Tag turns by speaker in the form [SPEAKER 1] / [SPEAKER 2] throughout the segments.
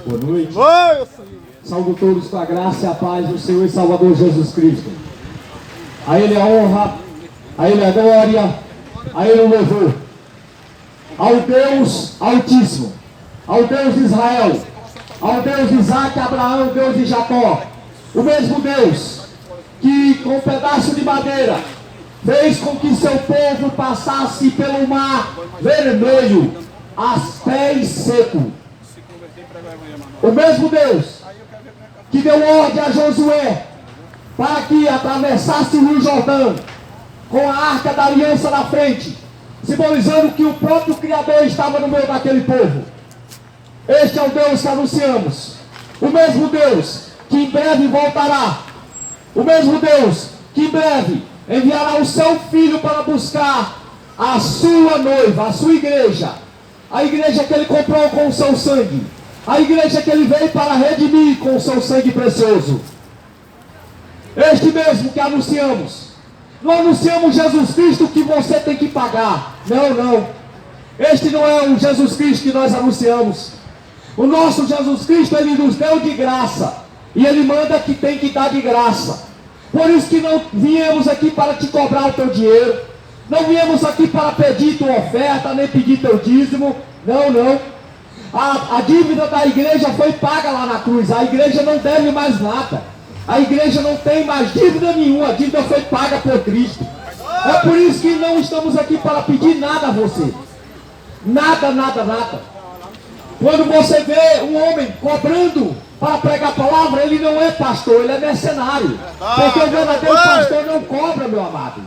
[SPEAKER 1] Boa noite. Saúdo todos com a graça e a paz do Senhor e Salvador Jesus Cristo. A Ele a honra, a Ele a glória, a Ele o louvor. Ao Deus Altíssimo, ao Deus de Israel, ao Deus de Isaac, Abraão, Deus de Jacó, o mesmo Deus que com um pedaço de madeira fez com que seu povo passasse pelo mar vermelho, aos pés secos. O mesmo Deus que deu ordem a Josué para que atravessasse o Rio Jordão com a arca da aliança na frente, simbolizando que o próprio Criador estava no meio daquele povo. Este é o Deus que anunciamos. O mesmo Deus que em breve voltará. O mesmo Deus que em breve enviará o seu Filho para buscar a sua noiva, a sua igreja. A igreja que ele comprou com o seu sangue. A igreja que ele veio para redimir com o seu sangue precioso. Este mesmo que anunciamos. Não anunciamos Jesus Cristo que você tem que pagar. Não, não. Este não é o Jesus Cristo que nós anunciamos. O nosso Jesus Cristo, ele nos deu de graça. E ele manda que tem que dar de graça. Por isso que não viemos aqui para te cobrar o teu dinheiro. Não viemos aqui para pedir tua oferta, nem pedir teu dízimo. Não, não. A dívida da igreja foi paga lá na cruz. A igreja não deve mais nada. A igreja não tem mais dívida nenhuma. A dívida foi paga por Cristo. É por isso que não estamos aqui para pedir nada a você. Nada, nada, nada. Quando você vê um homem cobrando para pregar a palavra, ele não é pastor, ele é mercenário. Porque o verdadeiro pastor não cobra, meu amado.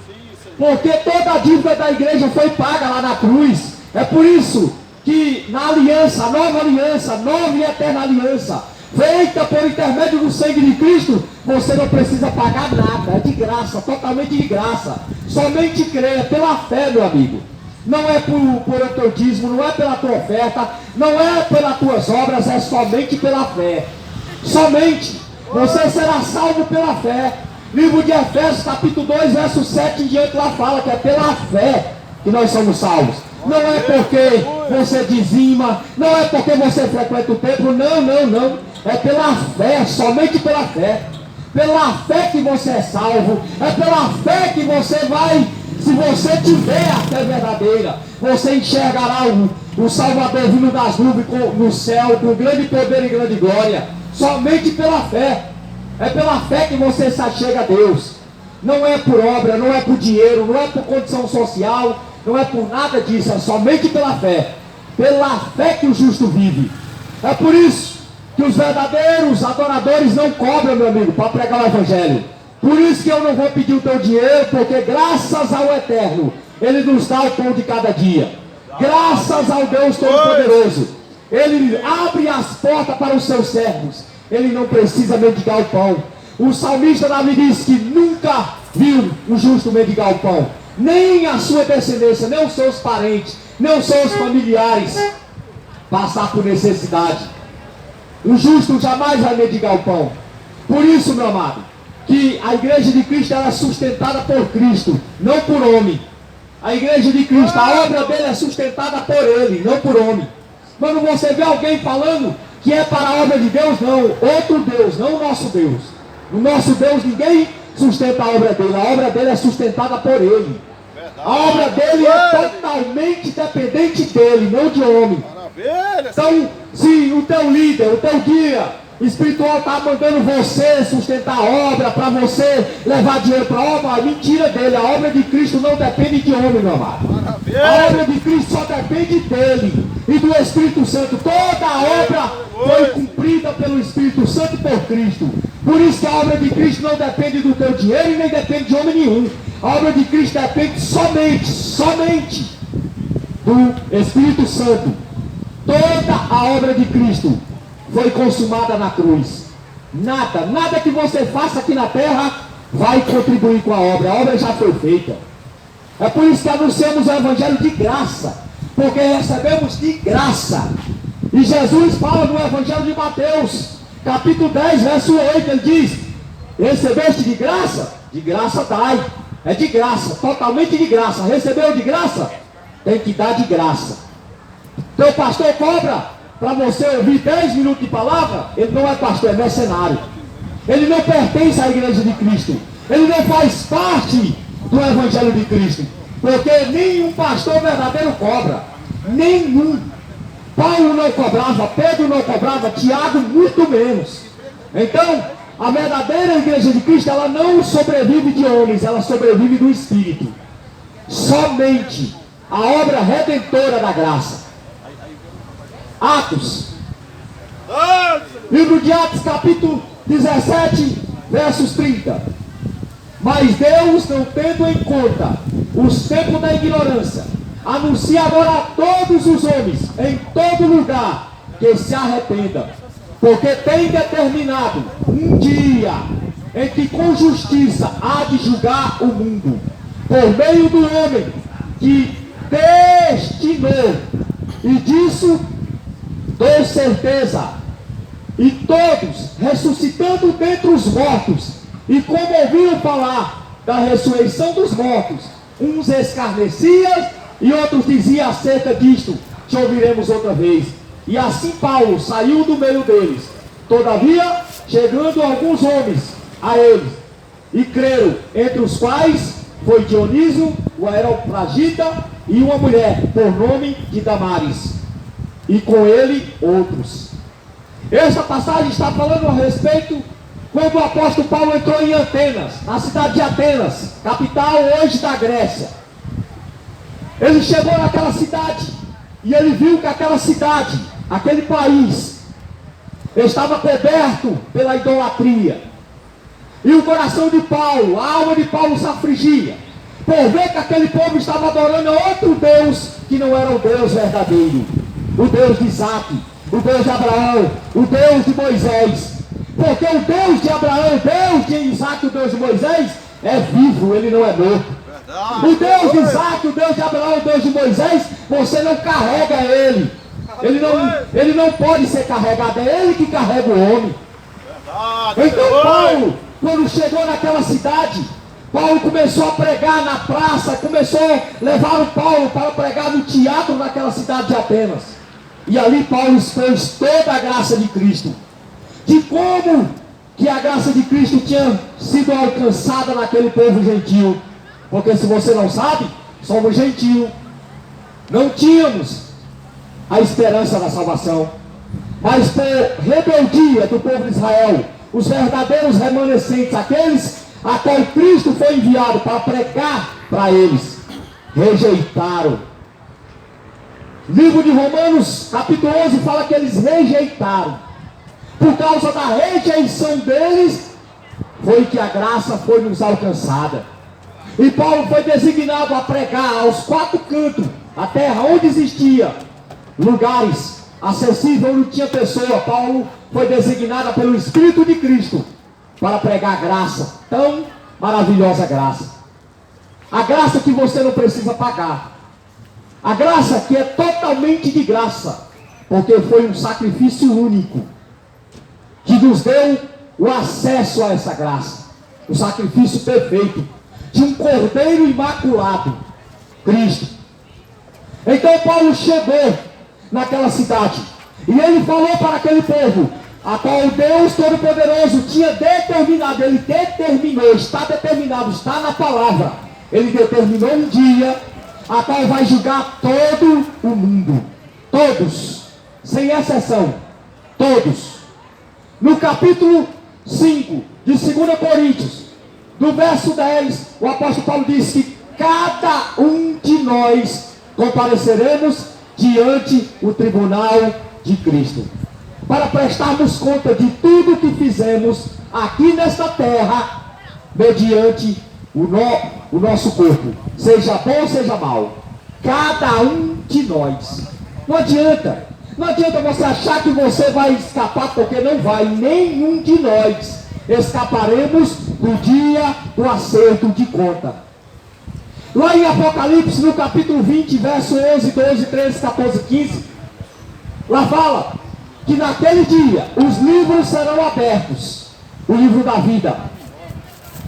[SPEAKER 1] Porque toda a dívida da igreja foi paga lá na cruz. É por isso que na aliança, a nova e eterna aliança, feita por intermédio do sangue de Cristo, você não precisa pagar nada, é de graça, totalmente de graça. Somente crê, é pela fé, meu amigo. Não é por teu dízimo, não é pela tua oferta, não é pelas tuas obras, é somente pela fé. Somente. Você será salvo pela fé. Livro de Efésios, capítulo 2, verso 7 em diante, lá fala que é pela fé que nós somos salvos. Não é porque você dizima, não é porque você frequenta o templo, não, não, não. É pela fé, somente pela fé. Pela fé que você é salvo, é pela fé que você vai. Se você tiver a fé verdadeira, você enxergará o Salvador vindo das nuvens no céu, com grande poder e grande glória. Somente pela fé. É pela fé que você se achega a Deus. Não é por obra, não é por dinheiro, não é por condição social, não é por nada disso, é somente pela fé. Pela fé que o justo vive. É por isso que os verdadeiros adoradores não cobram, meu amigo, para pregar o Evangelho. Por isso que eu não vou pedir o teu dinheiro, porque graças ao Eterno, Ele nos dá o pão de cada dia. Graças ao Deus Todo-Poderoso, Ele abre as portas para os seus servos. Ele não precisa mendigar o pão. O salmista Davi diz que nunca viu o justo mendigar o pão. Nem a sua descendência, nem os seus parentes, nem os seus familiares passar por necessidade. O justo jamais vai mendigar o pão. Por isso, meu amado, que a igreja de Cristo ela é sustentada por Cristo, não por homem. A igreja de Cristo, a obra dele é sustentada por ele, não por homem. Quando você vê alguém falando que é para a obra de Deus, não, outro Deus, não o nosso Deus. O nosso Deus, ninguém sustenta a obra dele, a obra dele é sustentada por ele. A obra dele é totalmente dependente dele, não de homem. Então, se o teu líder, o teu guia espiritual está mandando você sustentar a obra, para você levar dinheiro para a obra, mentira dele. A obra de Cristo não depende de homem, meu amado. A obra de Cristo só depende dele e do Espírito Santo. Toda a obra foi cumprida pelo Espírito Santo por Cristo. Por isso que a obra de Cristo não depende do teu dinheiro e nem depende de homem nenhum. A obra de Cristo depende somente do Espírito Santo. Toda a obra de Cristo foi consumada na cruz. Nada que você faça aqui na terra vai contribuir com a obra já foi feita. É por isso que anunciamos o Evangelho de graça, porque recebemos de graça. E Jesus fala no Evangelho de Mateus, capítulo 10, verso 8, ele diz: recebeste de graça? De graça dai. É de graça, totalmente de graça. Recebeu de graça? Tem que dar de graça. Teu pastor cobra? para você ouvir 10 minutos de palavra, ele não é pastor, é mercenário. Ele não pertence à igreja de Cristo. Ele não faz parte do evangelho de Cristo. Porque nenhum pastor verdadeiro cobra. Nenhum. Paulo não cobrava, Pedro não cobrava, Tiago muito menos. Então, a verdadeira igreja de Cristo, ela não sobrevive de homens, ela sobrevive do Espírito. Somente a obra redentora da graça. Atos. Livro de Atos, capítulo 17, versos 30. Mas Deus, não tendo em conta os tempos da ignorância, anuncia agora a todos os homens, em todo lugar, que se arrependam, porque tem determinado um dia em que com justiça há de julgar o mundo, por meio do homem que destinou, e disso dou certeza. E todos, ressuscitando dentre os mortos, e como ouviram falar da ressurreição dos mortos, uns escarneciam e outros diziam acerca disto: te ouviremos outra vez. E assim Paulo saiu do meio deles. Todavia, chegando alguns homens a eles, e creram, entre os quais foi Dionísio, o Areopagita, e uma mulher, por nome de Damaris, e com ele outros. Esta passagem está falando a respeito quando o apóstolo Paulo entrou em Atenas, na cidade de Atenas, capital hoje da Grécia. Ele chegou naquela cidade e ele viu que aquela cidade, aquele país, estava coberto pela idolatria. E o coração de Paulo, a alma de Paulo se afligia, por ver que aquele povo estava adorando a outro Deus que não era o Deus verdadeiro, o Deus de Isaac, o Deus de Abraão, o Deus de Moisés. Porque o Deus de Abraão, o Deus de Isaac, o Deus de Moisés é vivo, ele não é morto. O Deus de Isaac, o Deus de Abraão, o Deus de Moisés, você não carrega ele. Ele não pode ser carregado, é ele que carrega o homem. Então Paulo, quando chegou naquela cidade, Paulo começou a pregar na praça, começou a levar o Paulo para pregar no teatro naquela cidade de Atenas. E ali Paulo expôs toda a graça de Cristo. De como que a graça de Cristo tinha sido alcançada naquele povo gentil. Porque se você não sabe, somos gentios. Não tínhamos a esperança da salvação. Mas por rebeldia do povo de Israel, os verdadeiros remanescentes, aqueles a qual Cristo foi enviado para pregar para eles, rejeitaram. Livro de Romanos, capítulo 11, fala que eles rejeitaram. Por causa da rejeição deles, foi que a graça foi nos alcançada. E Paulo foi designado a pregar aos quatro cantos, a terra onde existia lugares acessíveis, onde tinha pessoa. Paulo foi designado pelo Espírito de Cristo para pregar a graça, tão maravilhosa graça. A graça que você não precisa pagar. A graça que é totalmente de graça, porque foi um sacrifício único que nos deu o acesso a essa graça. O sacrifício perfeito de um cordeiro imaculado, Cristo. Então Paulo chegou naquela cidade e ele falou para aquele povo, a qual Deus Todo-Poderoso tinha determinado. Ele determinou, está determinado, está na palavra. Ele determinou um dia a qual vai julgar todo o mundo. Todos, sem exceção, todos. No capítulo 5 de 2 Coríntios, do verso 10, o apóstolo Paulo diz que cada um de nós compareceremos diante o tribunal de Cristo, para prestarmos conta de tudo que fizemos aqui nesta terra, mediante o nosso corpo, seja bom, seja mal. Cada um de nós. Não adianta você achar que você vai escapar, porque não vai. Nenhum de nós escaparemos do dia do acerto de conta. Lá em Apocalipse, no capítulo 20, verso 11, 12, 13, 14, 15, lá fala que naquele dia os livros serão abertos. O livro da vida.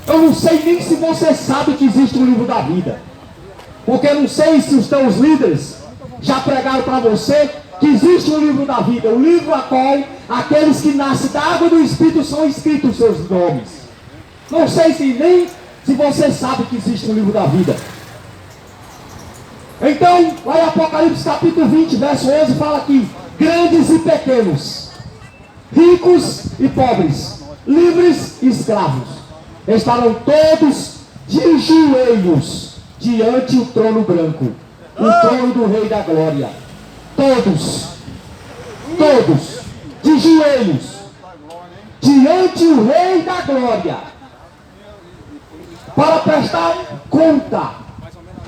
[SPEAKER 1] Eu não sei nem se você sabe que existe um livro da vida, porque eu não sei se os teus líderes já pregaram para você, que existe um livro da vida, o livro a qual aqueles que nascem da água do Espírito são escritos os seus nomes. Não sei nem se você sabe que existe um livro da vida. Então, lá em Apocalipse capítulo 20, verso 11, fala que grandes e pequenos, ricos e pobres, livres e escravos, estarão todos de joelhos diante do trono branco, o trono do Rei da Glória. Todos, de joelhos, diante do Rei da Glória, para prestar conta.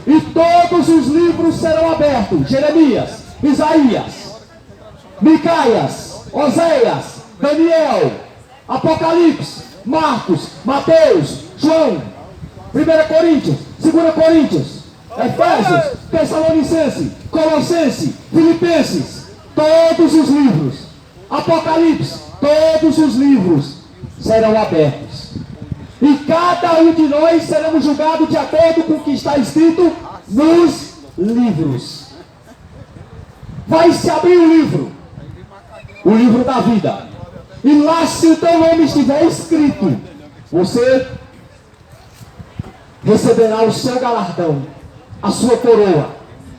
[SPEAKER 1] E todos os livros serão abertos: Jeremias, Isaías, Micaias, Oséias, Daniel, Apocalipse, Marcos, Mateus, João, 1 Coríntios, 2 Coríntios, Efésios, Tessalonicenses, Colossenses, Filipenses, todos os livros, Apocalipse, todos os livros serão abertos. E cada um de nós seremos julgados de acordo com o que está escrito nos livros. Vai se abrir o livro da vida. E lá, se o teu nome estiver escrito, você receberá o seu galardão, a sua coroa.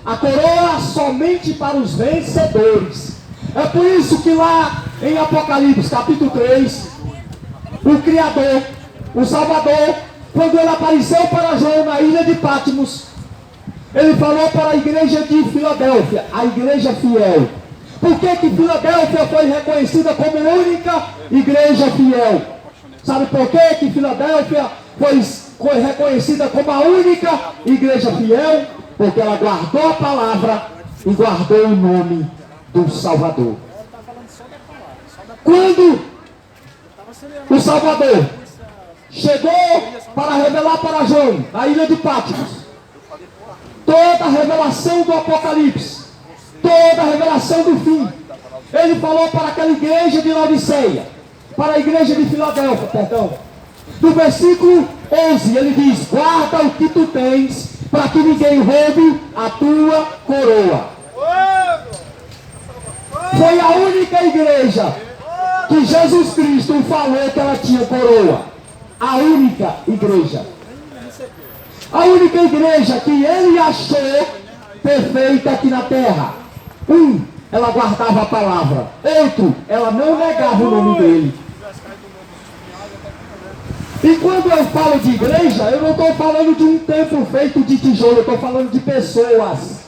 [SPEAKER 1] A coroa somente para os vencedores. É por isso que lá em Apocalipse capítulo 3, o Criador, o Salvador, quando ele apareceu para João na ilha de Patmos, ele falou para a igreja de Filadélfia, a igreja fiel. Por que Filadélfia foi reconhecida como a única igreja fiel? Sabe por que Filadélfia foi reconhecida como a única igreja fiel? Porque ela guardou a palavra e guardou o nome do Salvador. Quando o Salvador chegou para revelar para João, na ilha de Patmos, toda a revelação do Apocalipse, toda a revelação do fim, ele falou para aquela igreja de Laodiceia, para a igreja de Filadélfia, perdão. No versículo 11 ele diz: guarda o que tu tens, para que ninguém roube a tua coroa. Foi a única igreja que Jesus Cristo falou que ela tinha coroa. A única igreja. A única igreja que ele achou perfeita aqui na terra. Ela guardava a palavra. Outro, ela não negava o nome dele. E quando eu falo de igreja, eu não estou falando de um templo feito de tijolo, eu estou falando de pessoas.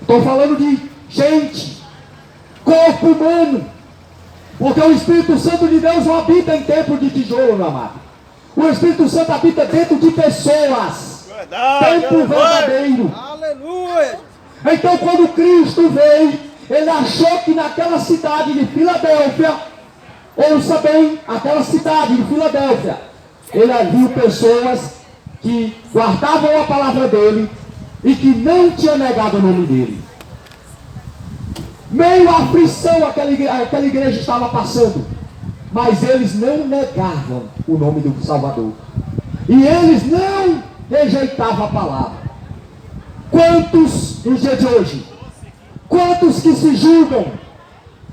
[SPEAKER 1] Estou falando de gente, corpo humano. Porque o Espírito Santo de Deus não habita em templo de tijolo, meu amado. O Espírito Santo habita dentro de pessoas. Templo verdadeiro. Aleluia. Então, quando Cristo veio, ele achou que naquela cidade de Filadélfia, ouça bem, aquela cidade de Filadélfia, ele viu pessoas que guardavam a palavra dele e que não tinham negado o nome dele. Meio à aflição aquela igreja estava passando, mas eles não negavam o nome do Salvador. E eles não rejeitavam a palavra. Quantos nos dias de hoje? Quantos que se julgam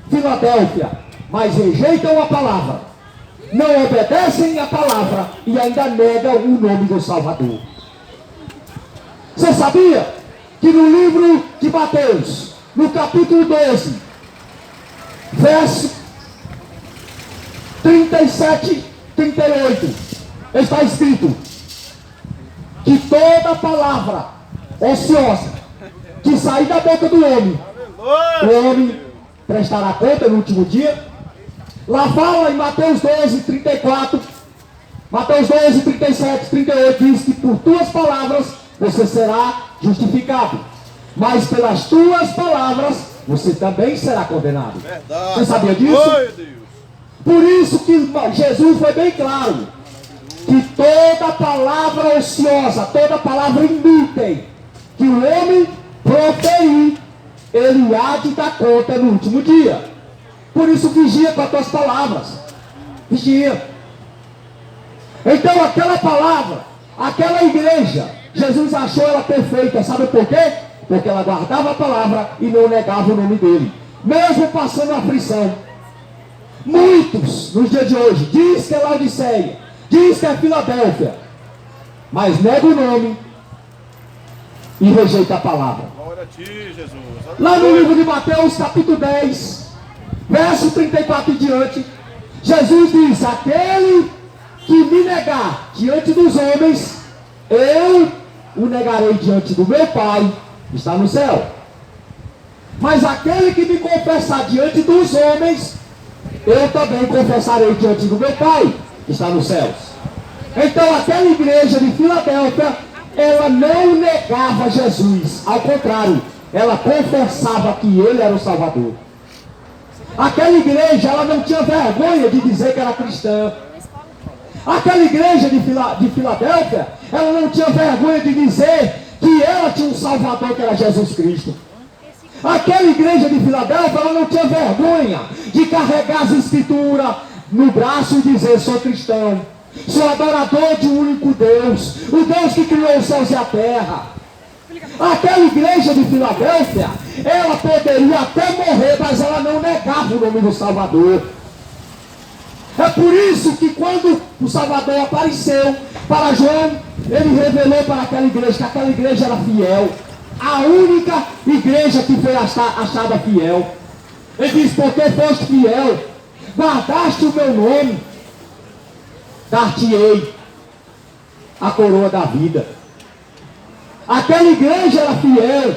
[SPEAKER 1] Filadélfia, mas rejeitam a palavra, não obedecem a palavra e ainda negam o nome do Salvador? Você sabia que no livro de Mateus, no capítulo 12, verso 37, 38, está escrito que toda palavra ociosa que sair da boca do homem, o homem prestará conta no último dia. Lá fala em Mateus 12, 34, Mateus 12, 37, 38, diz que por tuas palavras você será justificado, mas pelas tuas palavras você também será condenado. Verdade. Você sabia disso? Por isso que Jesus foi bem claro, que toda palavra ociosa, toda palavra inútil que o homem proferir, ele há de dar conta no último dia. Por isso vigia com as tuas palavras. Vigia. Então aquela palavra, aquela igreja, Jesus achou ela perfeita. Sabe por quê? porque ela guardava a palavra e não negava o nome dele, mesmo passando aflição. Muitos, nos dias de hoje, diz que é Laodiceia, diz que é Filadélfia, mas nega o nome e rejeita a palavra.
[SPEAKER 2] Glória a ti, Jesus.
[SPEAKER 1] Lá no livro de Mateus, capítulo 10, verso 34 em diante, Jesus diz: aquele que me negar diante dos homens, eu o negarei diante do meu Pai, que está no céu. Mas aquele que me confessar diante dos homens, eu também confessarei diante do meu Pai, que está nos céus. Então aquela igreja de Filadélfia, ela não negava Jesus, ao contrário, ela confessava que ele era o Salvador. Aquela igreja, ela não tinha vergonha de dizer que era cristã. Aquela igreja de Filadélfia, ela não tinha vergonha de dizer que ela tinha um Salvador, que era Jesus Cristo. Aquela igreja de Filadélfia, ela não tinha vergonha de carregar as escrituras no braço e dizer: sou cristão, sou adorador de um único Deus, o Deus que criou os céus e a terra. Aquela igreja de Filadélfia, ela poderia até morrer, mas ela não negava o nome do Salvador. É por isso que quando o Salvador apareceu para João, ele revelou para aquela igreja que aquela igreja era fiel, a única igreja que foi achada fiel. Ele diz: porque foste fiel, guardaste o meu nome, dar-te-ei a coroa da vida. Aquela igreja era fiel,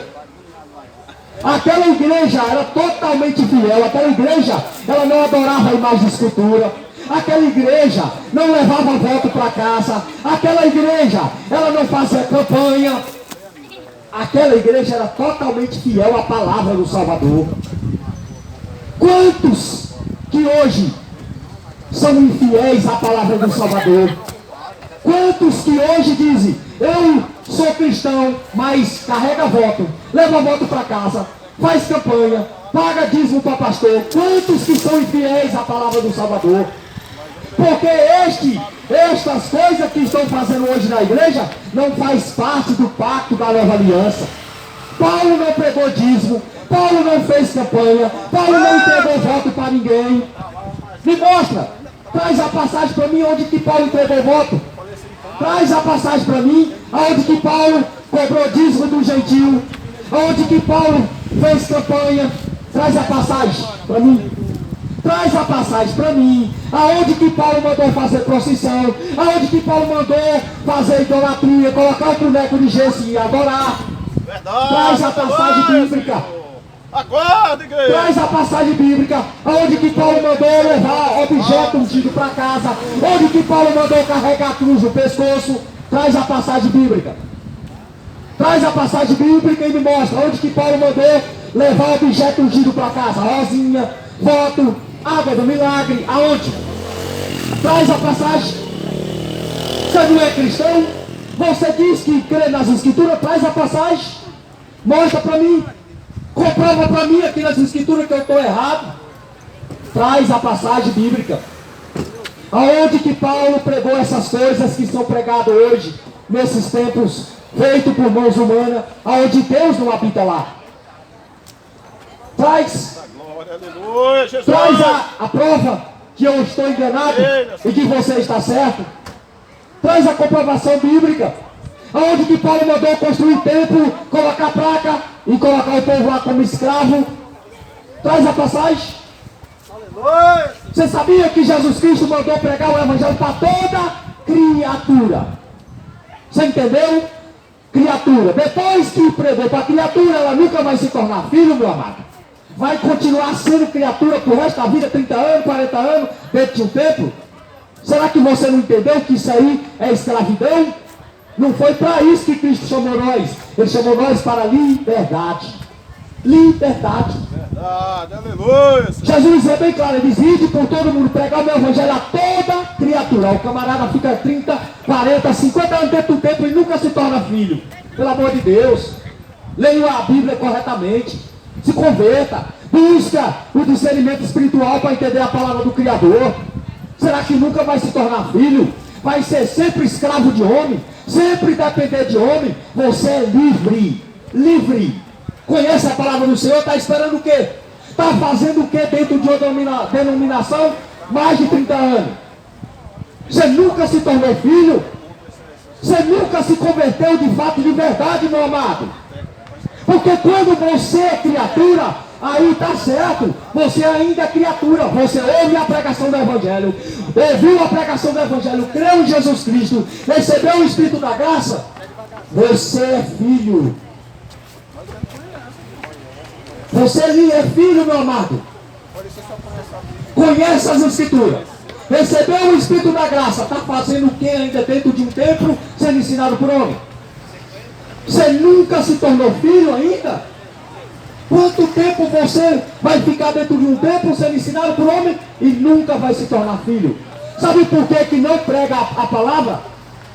[SPEAKER 1] aquela igreja era totalmente fiel, aquela igreja, ela não adorava a imagem de escultura, aquela igreja não levava voto para casa, aquela igreja, ela não fazia campanha, aquela igreja era totalmente fiel à palavra do Salvador. Quantos que hoje são infiéis à palavra do Salvador? Quantos que hoje dizem: eu sou cristão, mas carrega voto, leva voto para casa, faz campanha, paga dízimo para pastor? Quantos que são infiéis à palavra do Salvador? Porque estas coisas que estão fazendo hoje na igreja não faz parte do pacto da nova aliança. Paulo não pregou dízimo, Paulo não fez campanha, Paulo não entregou voto para ninguém. Me mostra, traz a passagem para mim onde que Paulo entregou voto. Traz a passagem para mim, aonde que Paulo cobrou dízimo do gentil, aonde que Paulo fez campanha. Traz a passagem para mim. Traz a passagem para mim, aonde que Paulo mandou fazer procissão, aonde que Paulo mandou fazer idolatria, colocar o boneco de gesso e adorar.
[SPEAKER 2] Verdade.
[SPEAKER 1] Traz a passagem bíblica.
[SPEAKER 2] Acorda, igreja.
[SPEAKER 1] Traz a passagem bíblica, onde que Paulo mandou levar objeto ungido para casa, onde que Paulo mandou carregar a cruz no pescoço. Traz a passagem bíblica. Traz a passagem bíblica e me mostra onde que Paulo mandou levar objeto ungido para casa. Rosinha, voto, água do milagre, aonde? Traz a passagem. Você não é cristão? Você diz que crê nas escrituras? Traz a passagem. Mostra para mim. Comprova para mim aqui nas escrituras que eu estou errado. Traz a passagem bíblica. Aonde que Paulo pregou essas coisas que são pregadas hoje, nesses tempos, feitos por mãos humanas, aonde Deus não habita lá. Traz.
[SPEAKER 2] Glória, aleluia, Jesus.
[SPEAKER 1] Traz a prova que eu estou enganado e que você está certo. Traz a comprovação bíblica. Aonde que Paulo mandou construir templo, colocar placa e colocar o povo lá como escravo. Traz a passagem.
[SPEAKER 2] Aleluia.
[SPEAKER 1] Você sabia que Jesus Cristo mandou pregar o evangelho para toda criatura? Você entendeu? Criatura. Depois que pregou para a criatura, ela nunca vai se tornar filho, meu amado. Vai continuar sendo criatura por resto da vida, 30 anos, 40 anos, dentro de um templo. Será que você não entendeu que isso aí é escravidão? Não foi para isso que Cristo chamou nós. Ele chamou nós para liberdade. Liberdade.
[SPEAKER 2] Verdade, aleluia.
[SPEAKER 1] Jesus é bem claro, ele diz: ide por todo mundo, pregar o meu evangelho a toda criatura. O camarada fica 30, 40, 50 anos dentro do templo e nunca se torna filho. Pelo amor de Deus. Leia a Bíblia corretamente. Se converta. Busca o discernimento espiritual para entender a palavra do Criador. Será que nunca vai se tornar filho? Vai ser sempre escravo de homem? Sempre depender de homem? Você é livre. Livre. Conhece a palavra do Senhor, está esperando o quê? Está fazendo o quê dentro de uma denominação? Mais de 30 anos. Você nunca se tornou filho? Você nunca se converteu de fato, de verdade, meu amado? Porque quando você é criatura, aí está certo, você ainda é criatura. Você ouve a pregação do Evangelho, ouviu a pregação do Evangelho, creu em Jesus Cristo, recebeu o Espírito da graça, você é filho. Você é filho, meu amado. Conhece as Escrituras, recebeu o Espírito da graça, está fazendo o que ainda dentro de um templo, sendo ensinado por homem? Você nunca se tornou filho ainda? Quanto tempo você vai ficar dentro de um templo sendo ensinado por homem e nunca vai se tornar filho? Sabe por que não prega a palavra?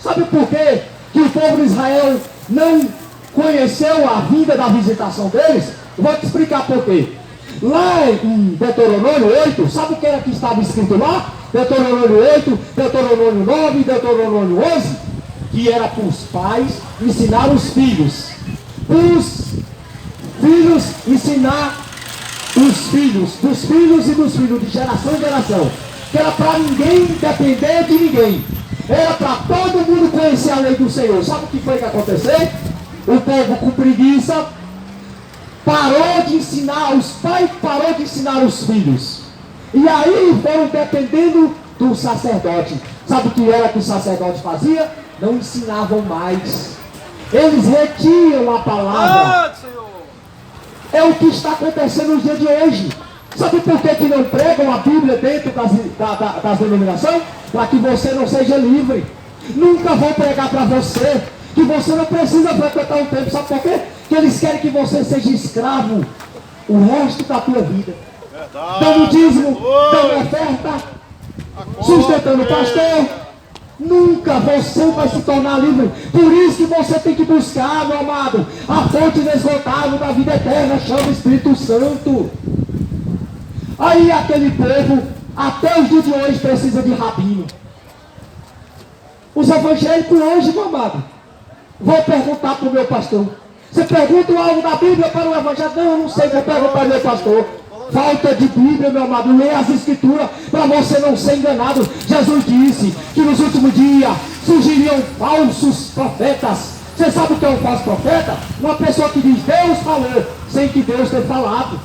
[SPEAKER 1] Sabe por que o povo de Israel não conheceu a vinda da visitação deles? Eu vou te explicar por quê. Lá em Deuteronômio 8, sabe o que era que estava escrito lá? Deuteronômio 8, Deuteronômio 9, Deuteronômio 11, que era para os pais ensinar os filhos. Os filhos ensinar os filhos, dos filhos e dos filhos, de geração em geração. Que era para ninguém depender de ninguém. Era para todo mundo conhecer a lei do Senhor. Sabe o que foi que aconteceu? O povo com preguiça parou de ensinar, os pais parou de ensinar os filhos. E aí foram dependendo do sacerdote. Sabe o que era que o sacerdote fazia? Não ensinavam mais. Eles retiam a palavra. É o que está acontecendo nos dias de hoje. Sabe por que não pregam a Bíblia dentro das denominações? Para que você não seja livre. Nunca vão pregar para você que você não precisa frequentar um templo. Sabe por quê? Que eles querem que você seja escravo o resto da tua vida. Dando dízimo, dando oferta, sustentando o pastor. Nunca você vai se tornar livre. Por isso que você tem que buscar, meu amado, a fonte inesgotável da vida eterna, chama Espírito Santo. Aí aquele povo, até os dias de hoje, precisa de rabino. Os evangélicos hoje, meu amado, vou perguntar para o meu pastor. Você pergunta algo da Bíblia para o evangelho? Não, eu não sei, vou perguntar para o meu pastor. Falta de Bíblia, meu amado. Lê as Escrituras para você não ser enganado. Jesus disse que nos últimos dias surgiriam falsos profetas. Você sabe o que é um falso profeta? Uma pessoa que diz Deus falou, sem que Deus tenha falado.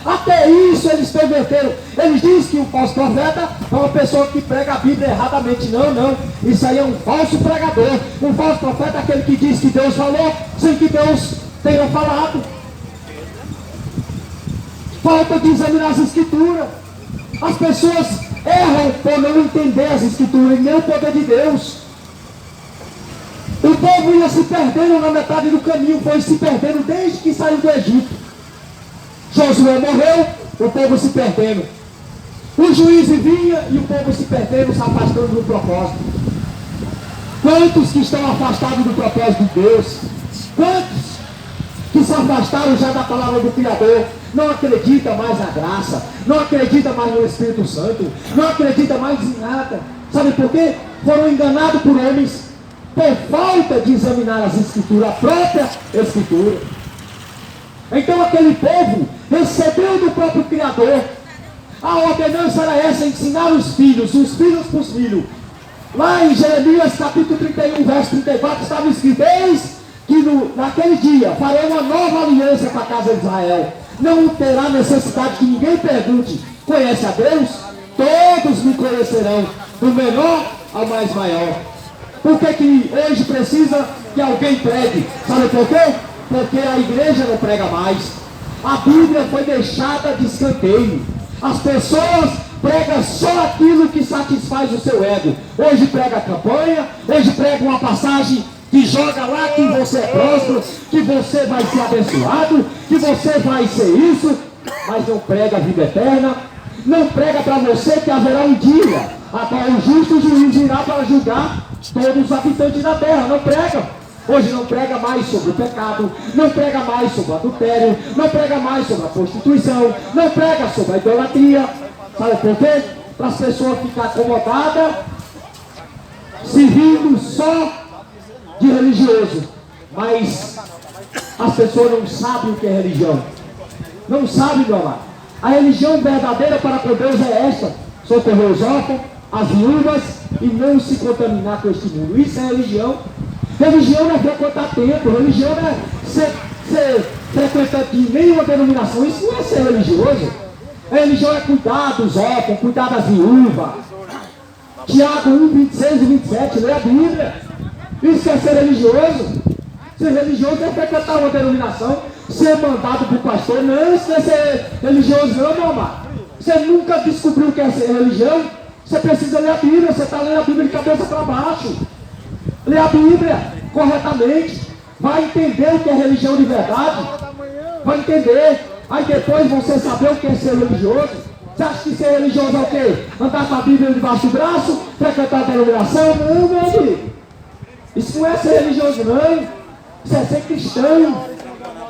[SPEAKER 1] Até isso eles perverteram. Eles dizem que o falso profeta é uma pessoa que prega a Bíblia erradamente. Não, não. Isso aí é um falso pregador. Um falso profeta é aquele que diz que Deus falou, sem que Deus tenha falado. Falta de examinar as Escrituras. As pessoas erram por não entender as Escrituras e nem o poder de Deus. O povo ia se perdendo na metade do caminho, foi se perdendo desde que saiu do Egito. Josué morreu, o povo se perdendo. O juiz vinha e o povo se perdendo, se afastando do propósito. Quantos que estão afastados do propósito de Deus? Quantos que se afastaram já da palavra do Criador? Não acredita mais na graça, não acredita mais no Espírito Santo, não acredita mais em nada. Sabe por quê? Foram enganados por homens, por falta de examinar as Escrituras, a própria Escritura. Então aquele povo recebeu do próprio Criador. A ordenança era essa, ensinar os filhos para os filhos. Lá em Jeremias capítulo 31, verso 34, estava escrito: eis que naquele dia farei uma nova aliança com a casa de Israel. Não terá necessidade que ninguém pergunte: conhece a Deus? Todos me conhecerão, do menor ao mais maior. Por que hoje precisa que alguém pregue? Sabe por quê? Porque a igreja não prega mais. A Bíblia foi deixada de escanteio. As pessoas pregam só aquilo que satisfaz o seu ego. Hoje prega a campanha, hoje prega uma passagem que joga lá que você é próspero, que você vai ser abençoado, que você vai ser isso, mas não prega a vida eterna. Não prega para você que haverá um dia a qual o justo juiz irá para julgar todos os habitantes da terra. Não prega. Hoje não prega mais sobre o pecado, não prega mais sobre o adultério, não prega mais sobre a prostituição, não prega sobre a idolatria. Sabe por quê? Para as pessoas ficarem acomodadas, servindo só de religioso. Mas As pessoas não sabem o que é religião. Não sabem, meu amado. A religião verdadeira para com Deus é esta: socorrer os órfãos, as viúvas e não se contaminar com este mundo. Isso é religião. Religião não é frequentar templo. Religião não é ser frequentante de nenhuma denominação. Isso não é ser religioso. A religião é cuidar dos órfãos, cuidar das viúvas. Tiago 1, 26 e 27, lê a Bíblia. Isso é ser religioso. Ser religioso é frequentar uma denominação, ser mandado por pastor. Não, isso não é ser religioso não, meu amado. Você nunca descobriu o que é ser religião. Você precisa ler a Bíblia. Você está lendo a Bíblia de cabeça para baixo. Lê a Bíblia corretamente. Vai entender o que é religião de verdade. Vai entender. Aí depois você saber o que é ser religioso. Você acha que ser religioso é o quê? Andar com a Bíblia debaixo do braço? Frequentar a denominação? Não, meu amigo. Isso não é ser religioso não. Isso é ser cristão.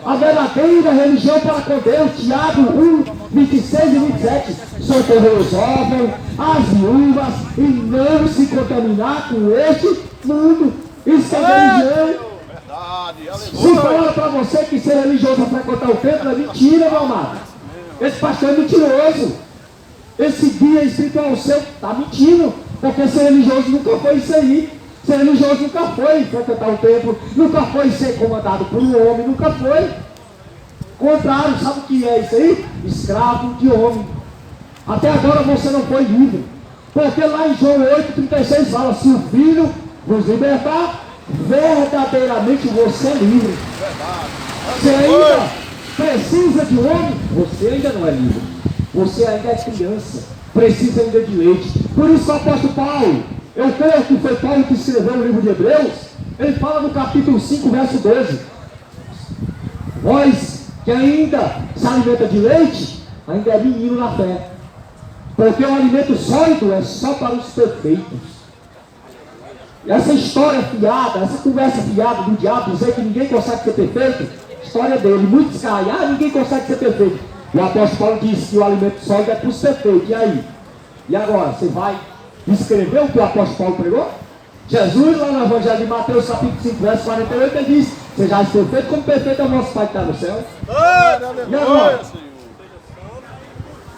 [SPEAKER 1] A verdadeira religião para com Deus. Tiago 1, 26 e 27. Socorrer os órfãos, as viúvas e não se contaminar com este mundo. Isso é religião.
[SPEAKER 2] Verdade,
[SPEAKER 1] Se fala para você que ser religioso é frequentar o templo, é mentira, meu amado. Esse pastor é mentiroso. Esse guia espiritual seu está mentindo. Porque ser religioso nunca foi isso aí. Ser religioso nunca foi frequentar o templo. Nunca foi ser comandado por um homem. Nunca foi. Contrário, sabe o que é isso aí? Escravo de homem. Até agora você não foi livre. Porque lá em João 8,36 fala: se o Filho vos libertar, verdadeiramente você é livre. Você ainda precisa de homem? Você ainda não é livre. Você ainda é criança. Precisa ainda de leite. Por isso o apóstolo Paulo, eu creio que foi Paulo que escreveu o livro de Hebreus. Ele fala no capítulo 5, verso 12: vós que ainda se alimenta de leite, ainda é menino na fé. Porque o alimento sólido é só para os perfeitos. E essa história fiada, essa conversa fiada do diabo dizer que ninguém consegue ser perfeito, história dele. Muitos caem: ninguém consegue ser perfeito. E o apóstolo Paulo disse que o alimento sólido é para os perfeitos. E aí? E agora? Você vai escrever o que o apóstolo Paulo pregou? Jesus, lá no Evangelho de Mateus, capítulo 5, verso 48, ele diz: sejais perfeito como perfeito é o nosso Pai que está no céu. E agora?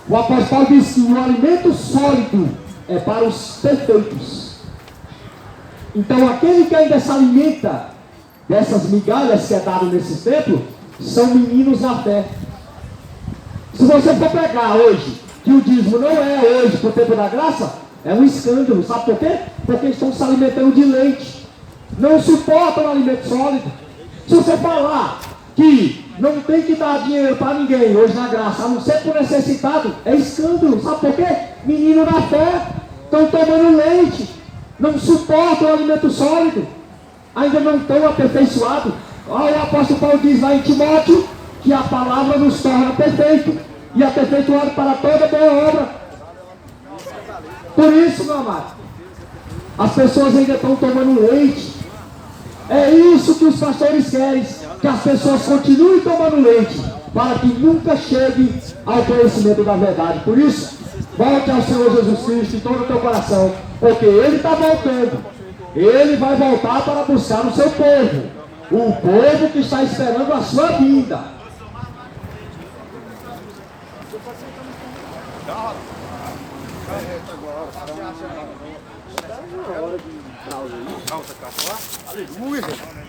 [SPEAKER 1] O apóstolo Paulo disse que o alimento sólido é para os perfeitos. Então aquele que ainda se alimenta dessas migalhas que é dado nesse templo, são meninos na fé. Se você for pegar hoje, que o dízimo não é hoje para o tempo da graça, é um escândalo. Sabe por quê? Porque estão se alimentando de leite. Não suportam o alimento sólido. Se você falar que não tem que dar dinheiro para ninguém hoje na graça, a não ser por necessitado, é escândalo. Sabe por quê? Menino na fé, estão tomando leite, não suportam o alimento sólido, ainda não estão aperfeiçoados. Olha, o apóstolo Paulo diz lá em Timóteo que a palavra nos torna perfeito e aperfeiçoado para toda boa obra. Por isso, meu amado, as pessoas ainda estão tomando leite. É isso que os pastores querem, que as pessoas continuem tomando leite, para que nunca chegue ao conhecimento da verdade. Por isso, volte ao Senhor Jesus Cristo em todo o teu coração, porque Ele está voltando. Ele vai voltar para buscar o seu povo, o povo que está esperando a sua vinda.
[SPEAKER 2] Aleluia.